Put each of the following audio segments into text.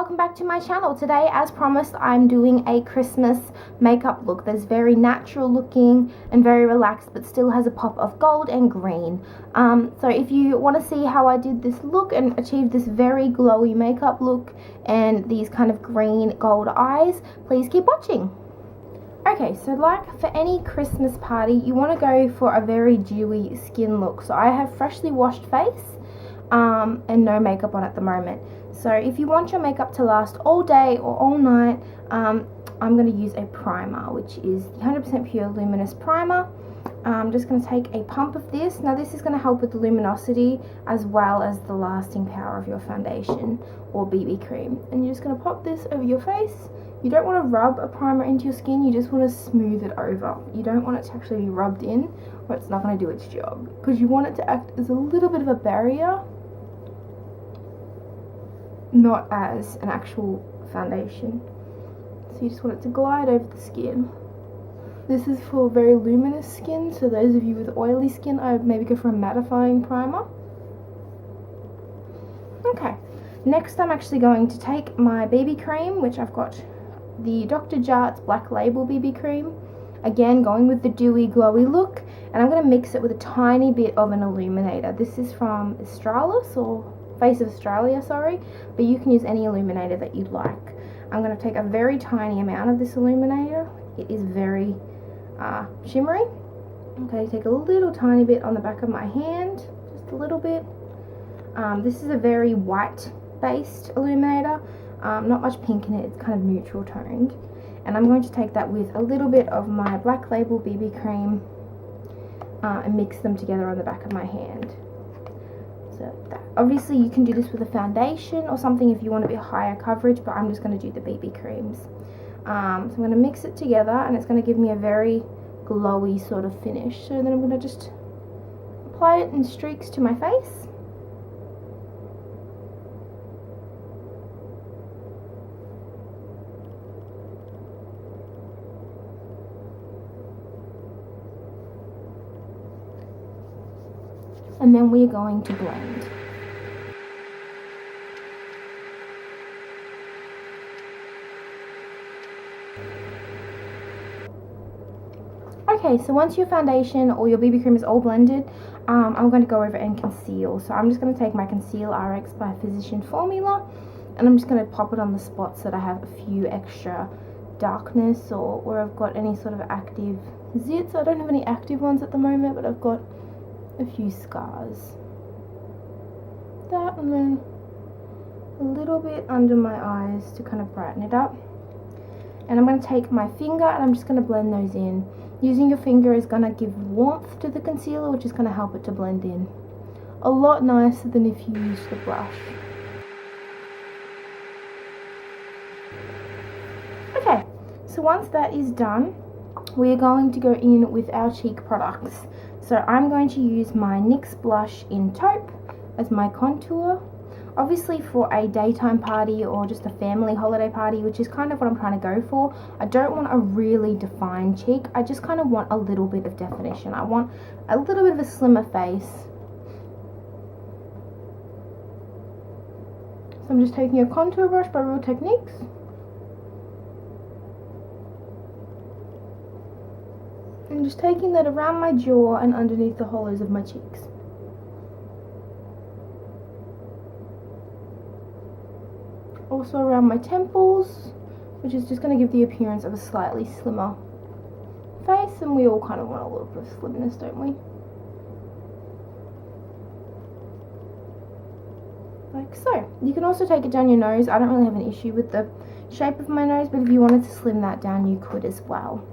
welcome back to my channel. Today, as promised, I'm doing a Christmas makeup look that's very natural looking and very relaxed, but still has a pop of gold and green. So if you want to see how I did this look and achieve this very glowy makeup look and these kind of green gold eyes, please keep watching. Okay, so like for any Christmas party, you want to go for a very dewy skin look. So I have freshly washed face and no makeup on at the moment. So if you want your makeup to last all day or all night, I'm going to use a primer, which is the 100% Pure Luminous Primer. I'm just going to take a pump of this. Now this is going to help with the luminosity as well as the lasting power of your foundation or BB cream. And you're just going to pop this over your face. You don't want to rub a primer into your skin, you just want to smooth it over. You don't want it to actually be rubbed in or it's not going to do its job, because you want it to act as a little bit of a barrier, not as an actual foundation. So you just want it to glide over the skin. This is for very luminous skin, so those of you with oily skin, I would maybe go for a mattifying primer. Okay, next I'm actually going to take my BB cream, which I've got the Dr. Jart's Black Label BB cream. Again, going with the dewy, glowy look, and I'm going to mix it with a tiny bit of an illuminator. This is from Australis, or Face of Australia, sorry, but you can use any illuminator that you'd like. I'm going to take a very tiny amount of this illuminator. It is very shimmery. Okay, take a little tiny bit on the back of my hand, just a little bit. This is a very white based illuminator, not much pink in it, it's kind of neutral toned. And I'm going to take that with a little bit of my Black Label BB cream and mix them together on the back of my hand. So that, obviously you can do this with a foundation or something if you want a bit higher coverage, but I'm just going to do the BB creams. So I'm going to mix it together and it's going to give me a very glowy sort of finish. So then I'm going to just apply it in streaks to my face. And then we're going to blend. Okay, so once your foundation or your BB cream is all blended, I'm going to go over and conceal. So I'm just going to take my Conceal RX by Physician Formula, and I'm just going to pop it on the spots that I have a few extra darkness or where I've got any sort of active zits. I don't have any active ones at the moment, but I've got a few scars. That, and then a little bit under my eyes to kind of brighten it up. And I'm going to take my finger and I'm just going to blend those in. Using your finger is going to give warmth to the concealer, which is going to help it to blend in a lot nicer than if you use the brush. Okay, so once that is done, we're going to go in with our cheek products. So I'm going to use my NYX blush in Taupe as my contour. Obviously for a daytime party or just a family holiday party, which is kind of what I'm trying to go for, I don't want a really defined cheek. I just kind of want a little bit of definition. I want a little bit of a slimmer face. So I'm just taking a contour brush by Real Techniques. And just taking that around my jaw and underneath the hollows of my cheeks. Also around my temples, which is just going to give the appearance of a slightly slimmer face, and we all kind of want a little bit of slimness, don't we? Like so. You can also take it down your nose. I don't really have an issue with the shape of my nose, but if you wanted to slim that down, you could as well.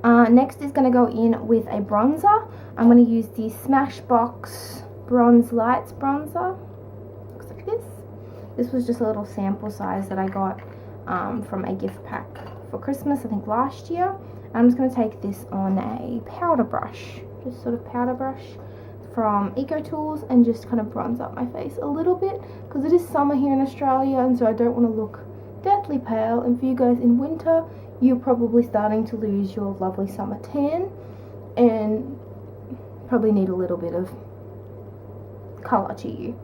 Next is going to go in with a bronzer. I'm going to use the Smashbox Bronze Lights bronzer. Looks like this. This was just a little sample size that I got from a gift pack for Christmas, I think last year. I'm just going to take this on a powder brush, just sort of powder brush from Eco Tools, and just kind of bronze up my face a little bit, because it is summer here in Australia and so I don't want to look deathly pale. And for you guys in winter, you're probably starting to lose your lovely summer tan and probably need a little bit of colour to you.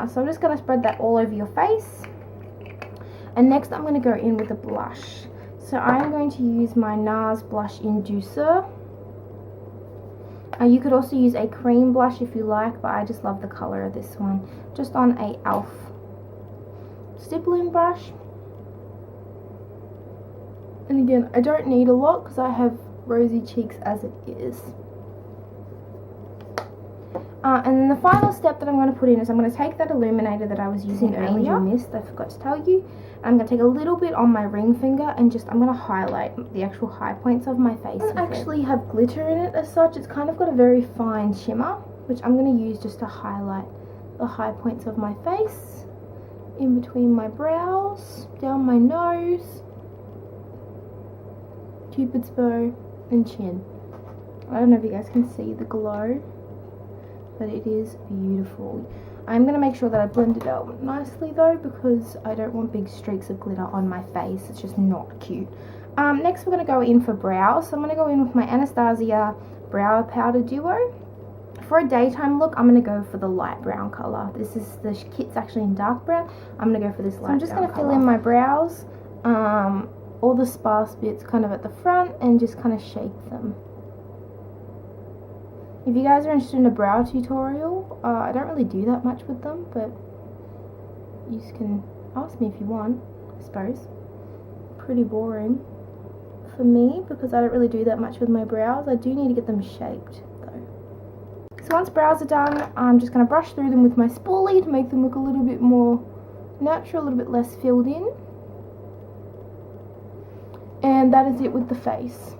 So I'm just going to spread that all over your face. And next I'm going to go in with a blush. So I'm going to use my NARS Blush Inducer. You could also use a cream blush if you like, but I just love the colour of this one. Just on a e.l.f. stippling brush. And again, I don't need a lot because I have rosy cheeks as it is. And then the final step that I'm going to put in is I'm going to take that illuminator that I was using earlier, Angel Mist, I forgot to tell you. I'm going to take a little bit on my ring finger and just, I'm going to highlight the actual high points of my face. It doesn't actually have glitter in it as such, it's kind of got a very fine shimmer, which I'm going to use just to highlight the high points of my face, in between my brows, down my nose, cupid's bow, and chin. I don't know if you guys can see the glow, but it is beautiful. I'm going to make sure that I blend it out nicely though, because I don't want big streaks of glitter on my face. It's just not cute. Next we're going to go in for brows. So I'm going to go in with my Anastasia Brow Powder Duo. For a daytime look, I'm going to go for the light brown colour. The kit's actually in dark brown. I'm going to go for this light brown. So I'm just going to fill in my brows, all the sparse bits kind of at the front, and just kind of shape them. If you guys are interested in a brow tutorial, I don't really do that much with them, but you can ask me if you want, I suppose. Pretty boring for me because I don't really do that much with my brows. I do need to get them shaped though. So once brows are done, I'm just going to brush through them with my spoolie to make them look a little bit more natural, a little bit less filled in. And that is it with the face.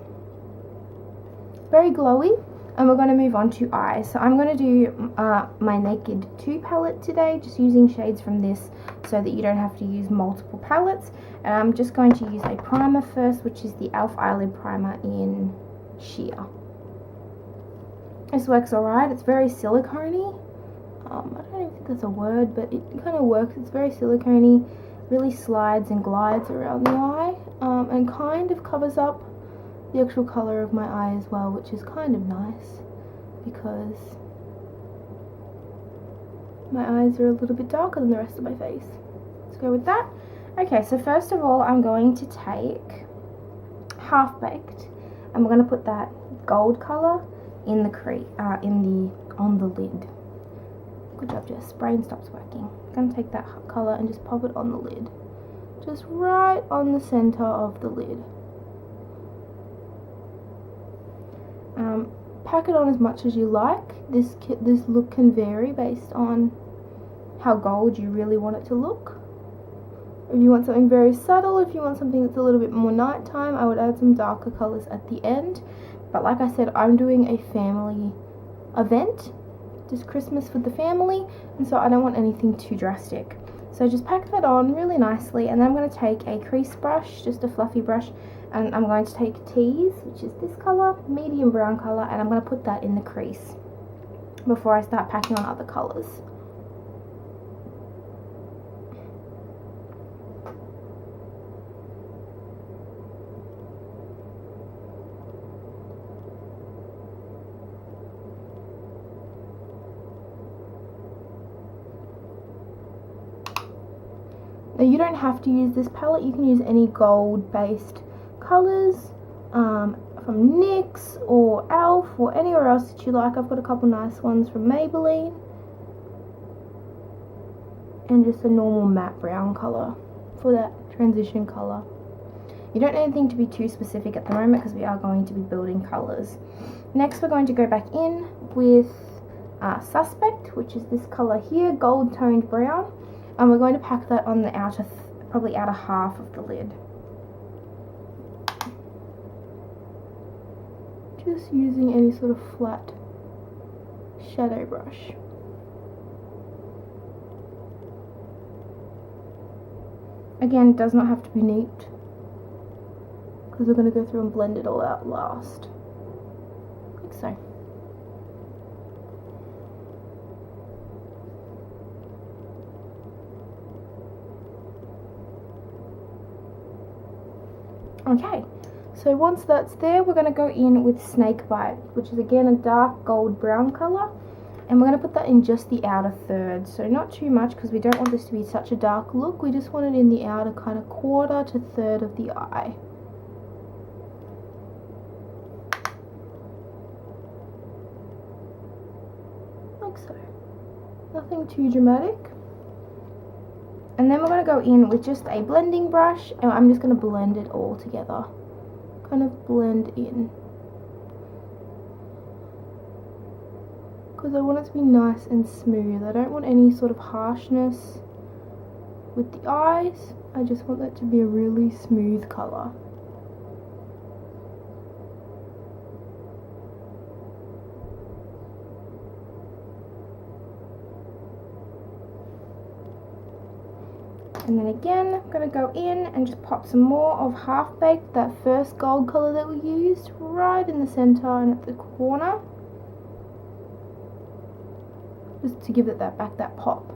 Very glowy. And we're going to move on to eyes. So I'm going to do my Naked2 palette today, just using shades from this so that you don't have to use multiple palettes. And I'm just going to use a primer first, which is the e.l.f. Eyelid Primer in Sheer. This works alright. It's very silicone-y. I don't even think that's a word, but it kind of works. It's very silicone-y, really slides and glides around the eye, and kind of covers up the actual colour of my eye as well, which is kind of nice because my eyes are a little bit darker than the rest of my face. Let's go with that. Okay, so first of all I'm going to take Half Baked and we're going to put that gold colour in the on the lid. Good job, Jess. Brain stops working. I'm going to take that colour and just pop it on the lid. Just right on the centre of the lid. Pack it on as much as you like. This look can vary based on how gold you really want it to look. If you want something very subtle, if you want something that's a little bit more nighttime, I would add some darker colours at the end. But like I said, I'm doing a family event, just Christmas with the family, and so I don't want anything too drastic. So just pack that on really nicely, and then I'm going to take a crease brush, just a fluffy brush, and I'm going to take Tease, which is this colour, medium brown colour, and I'm going to put that in the crease before I start packing on other colours. Now you don't have to use this palette, you can use any gold based colours from NYX or e.l.f. or anywhere else that you like. I've got a couple nice ones from Maybelline. And just a normal matte brown colour for that transition colour. You don't need anything to be too specific at the moment because we are going to be building colours. Next we're going to go back in with Suspect, which is this colour here, gold toned brown. And we're going to pack that on the outer, probably outer half of the lid. Just using any sort of flat shadow brush. Again, it does not have to be neat because we're going to go through and blend it all out last, like so. Okay, so once that's there, we're going to go in with Snakebite, which is again a dark gold brown colour, And we're going to put that in just the outer third, so not too much because we don't want this to be such a dark look. We just want it in the outer kind of quarter to third of the eye. Like so. Nothing too dramatic. And then we're going to go in with just a blending brush, and I'm just going to blend it all together. Kind of blend in. Because I want it to be nice and smooth. I don't want any sort of harshness with the eyes. I just want that to be a really smooth colour. And then again, I'm going to go in and just pop some more of Half Baked, that first gold colour that we used, right in the centre and at the corner. Just to give it that pop.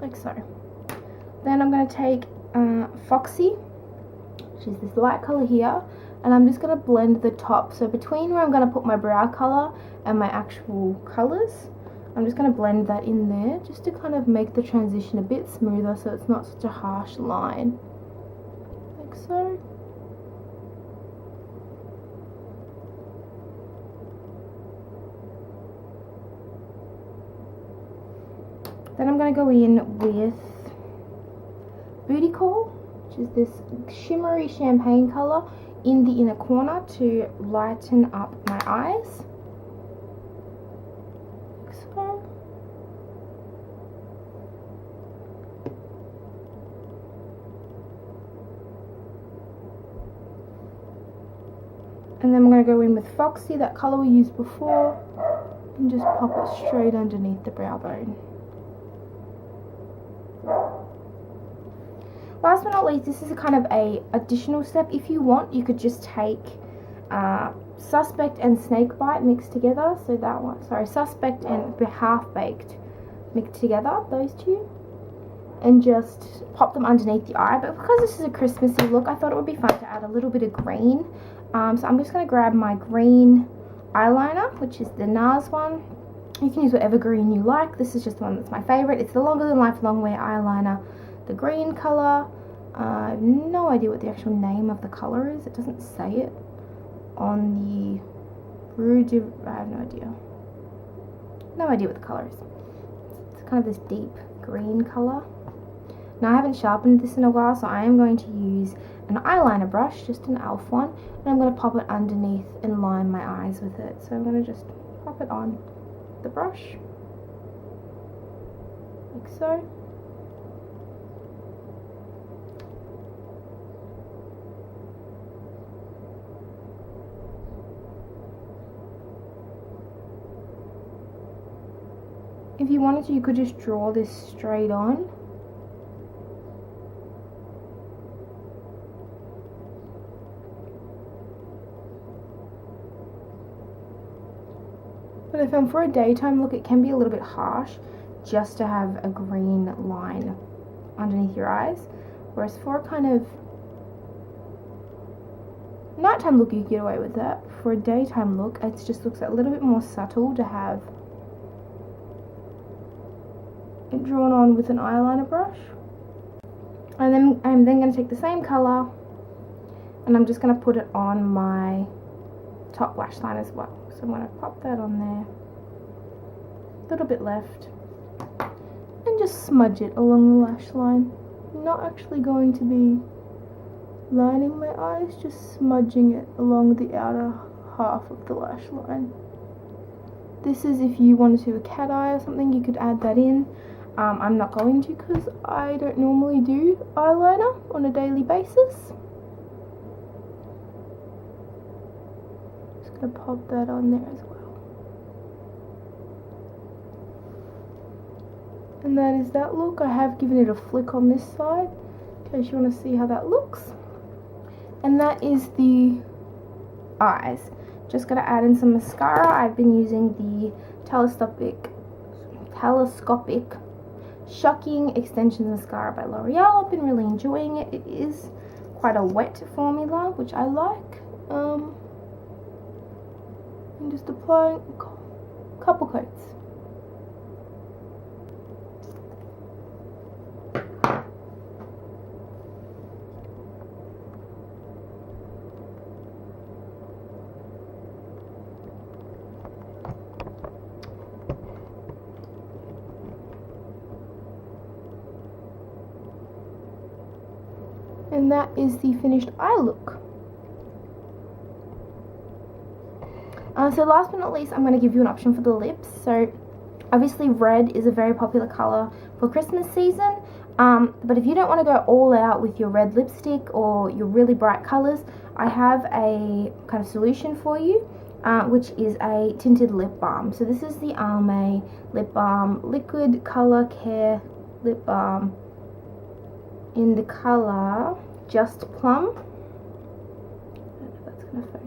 Like so. Then I'm going to take Foxy, which is this light colour here, and I'm just going to blend the top. So between where I'm going to put my brow colour and my actual colours, I'm just going to blend that in there just to kind of make the transition a bit smoother so it's not such a harsh line. Like so. Then I'm going to go in with Booty Call, which is this shimmery champagne colour, in the inner corner to lighten up my eyes. Like so. And then I'm going to go in with Foxy, that colour we used before, and just pop it straight underneath the brow bone. Last but not least, this is a kind of a additional step. If you want, you could just take Suspect and Snakebite mixed together. So that one, sorry, Suspect and Half Baked mixed together, those two, and just pop them underneath the eye. But because this is a Christmassy look, I thought it would be fun to add a little bit of green. So I'm just going to grab my green eyeliner, which is the NARS one. You can use whatever green you like. This is just the one that's my favourite. It's the Longer Than Life Long Wear eyeliner, the green colour. I have no idea what the actual name of the colour is. It doesn't say it on the Rouge. I have no idea. No idea what the colour is. It's kind of this deep green colour. Now I haven't sharpened this in a while, so I am going to use an eyeliner brush, just an e.l.f. one, and I'm going to pop it underneath and line my eyes with it. So I'm going to just pop it on the brush, like so. If you wanted to, you could just draw this straight on. But if I'm for a daytime look, it can be a little bit harsh just to have a green line underneath your eyes. Whereas for a kind of nighttime look, you can get away with that. For a daytime look, it just looks a little bit more subtle to have it drawn on with an eyeliner brush. And then I'm going to take the same colour and I'm just going to put it on my top lash line as well. So I'm going to pop that on there, a little bit left, and just smudge it along the lash line. I'm not actually going to be lining my eyes, just smudging it along the outer half of the lash line. This is if you wanted to do a cat eye or something, you could add that in. I'm not going to because I don't normally do eyeliner on a daily basis. Just going to pop that on there as well. And that is that look. I have given it a flick on this side in case you want to see how that looks. And that is the eyes. Just going to add in some mascara. I've been using the telescopic Shocking Extensions Mascara by L'Oreal. I've been really enjoying it. It is quite a wet formula, which I like. I'm just applying couple coats. And that is the finished eye look. So last but not least, I'm going to give you an option for the lips. So obviously red is a very popular colour for Christmas season, but if you don't want to go all out with your red lipstick or your really bright colours, I have a kind of solution for you, which is a tinted lip balm. So this is the Almay Lip Balm Liquid Colour Care Lip Balm in the colour Just Plum. I don't know if that's going to focus.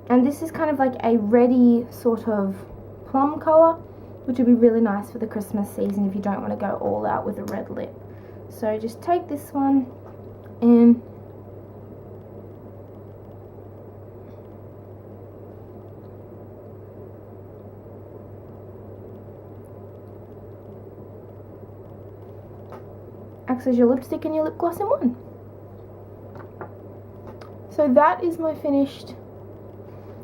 And this is kind of like a reddy sort of plum colour, which would be really nice for the Christmas season if you don't want to go all out with a red lip. So just take this one and acts as your lipstick and your lip gloss in one. So that is my finished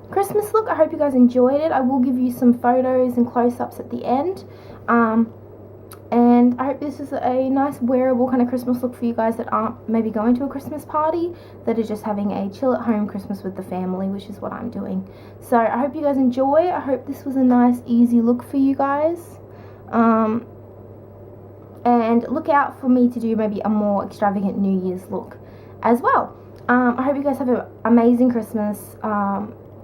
Christmas look. I hope you guys enjoyed it. I will give you some photos and close-ups at the end. And I hope this is a nice wearable kind of Christmas look for you guys that aren't maybe going to a Christmas party, that are just having a chill at home Christmas with the family, which is what I'm doing. So I hope you guys enjoy. I hope this was a nice easy look for you guys. And look out for me to do maybe a more extravagant New Year's look as well. I hope you guys have an amazing Christmas,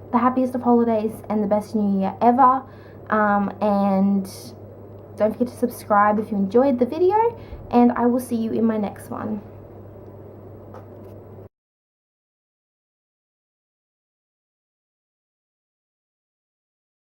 the happiest of holidays, and the best New Year ever. And don't forget to subscribe if you enjoyed the video, and I will see you in my next one.